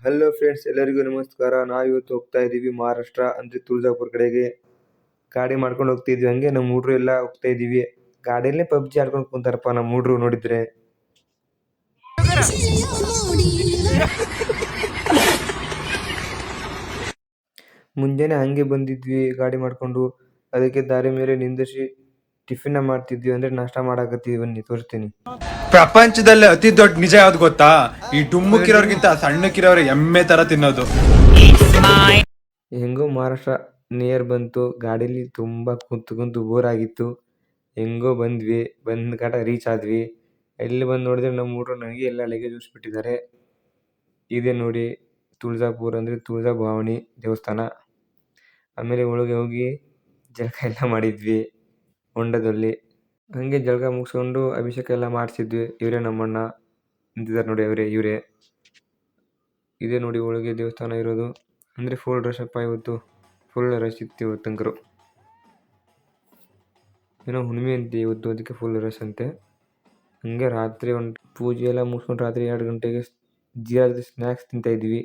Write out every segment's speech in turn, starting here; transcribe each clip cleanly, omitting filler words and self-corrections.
Hello friends, ಎಲ್ಲರಿಗೂ ನಮಸ್ಕಾರ. ನಾವಿವತ್ತು ಹೋಗ್ತಾ ಇದ್ದೀವಿ ಮಹಾರಾಷ್ಟ್ರ ಅಂದರೆ ತುಳಜಾಪುರ ಕಡೆಗೆ. ಗಾಡಿ ಮಾಡ್ಕೊಂಡು ಹೋಗ್ತಿದ್ವಿ. ಹಂಗೆ ನಮ್ಮ ಹುಡುಗರು ಎಲ್ಲ ಹೋಗ್ತಾ ಇದ್ದೀವಿ. ಗಾಡಿಯಲ್ಲೇ ಪಬ್ಜಿ ಆಡ್ಕೊಂಡು ಕುಂತಾರಪ್ಪ ನಮ್ಮ ಹುಡುಗರು ನೋಡಿದ್ರೆ. ಮುಂಜಾನೆ ಹಂಗೆ ಬಂದಿದ್ವಿ ಗಾಡಿ ಮಾಡ್ಕೊಂಡು. ಅದಕ್ಕೆ ದಾರಿ ಮೇಲೆ ನಿಂದಿಸಿ ಟಿಫಿನ್ ಮಾಡ್ತಿದ್ವಿ, ಅಂದ್ರೆ ನಾಷ್ಟ ಮಾಡಾಕತ್ತೀವಿ. ಬನ್ನಿ ತೋರಿಸ್ತೀನಿ. ಪ್ರಪಂಚದಲ್ಲಿ ಅತಿ ದೊಡ್ಡ ನಿಜ ಯಾವ್ದು ಗೊತ್ತಾ? ಈ ಡುಮ್ಮಕ್ಕಿರೋರ್ಗಿಂತ ಸಣ್ಣಕ್ಕಿರೋರು ಎಮ್ಮೆ ತರ ತಿನ್ನೋದು. ಹೆಂಗೋ ಮಹಾರಾಷ್ಟ್ರ ನಿಯರ್ ಬಂತು. ಗಾಡೀಲಿ ತುಂಬ ಕುಂತು ಬೋರ್ ಆಗಿತ್ತು. ಹೆಂಗೋ ಬಂದ್ವಿ. ಬಂದ ಕಟ ರೀಚ್ ಆದ್ವಿ. ಎಲ್ಲಿ ಬಂದು ನೋಡಿದ್ರೆ ನಮ್ಮ ಹುಡುಗರು ನನಗೆ ಎಲ್ಲ ಲಗೇಜ್ ಉಳಿಸ್ಬಿಟ್ಟಿದ್ದಾರೆ. ಇದೆ ನೋಡಿ ತುಳಜಾಪುರ, ಅಂದರೆ ತುಳಜಾ ಭವಾನಿ ದೇವಸ್ಥಾನ. ಆಮೇಲೆ ಒಳಗೆ ಹೋಗಿ ಜಳಕ ಎಲ್ಲ ಮಾಡಿದ್ವಿ ಹೊಂಡದಲ್ಲಿ. ಹಂಗೆ ಜಳಕ ಮುಗಿಸ್ಕೊಂಡು ಅಭಿಷೇಕ ಎಲ್ಲ ಮಾಡಿಸಿದ್ವಿ. ಇವರೇ ನಮ್ಮಣ್ಣ ನಿಂತಿದ್ದಾರೆ ನೋಡಿ, ಇವರೇ. ಇದೇ ನೋಡಿ ಒಳಗೆ ದೇವಸ್ಥಾನ ಇರೋದು. ಅಂದರೆ ಫುಲ್ ರಶ್ ಅಪ್ಪ, ಇವತ್ತು ಫುಲ್ ರಶ್ ಇತ್ತು ಇವತ್ತಂಕರು. ಏನೋ ಹುಣ್ಣಿಮೆ ಅಂತೆ ಇವತ್ತು, ಅದಕ್ಕೆ ಫುಲ್ ರಶ್ ಅಂತೆ. ಹಂಗೆ ರಾತ್ರಿ ಒಂದು ಪೂಜೆ ಎಲ್ಲ ಮುಗಿಸ್ಕೊಂಡು ರಾತ್ರಿ 2 ಗಂಟೆಗೆ ಜೀರಾದ ಸ್ನ್ಯಾಕ್ಸ್ ತಿಂತಾಯಿದ್ವಿ.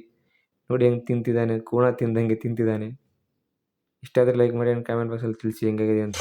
ನೋಡಿ ಹೆಂಗೆ ತಿಂತಿದ್ದಾನೆ, ಕೋಣ ತಿಂದಂಗೆ ತಿಂತಿದ್ದಾನೆ. ಇಷ್ಟ ಆದರೆ ಲೈಕ್ ಮಾಡಿ, ಕಾಮೆಂಟ್ ಬಾಕ್ಸಲ್ಲಿ ತಿಳಿಸಿ ಹೆಂಗಾಗಿದೆ ಅಂತ.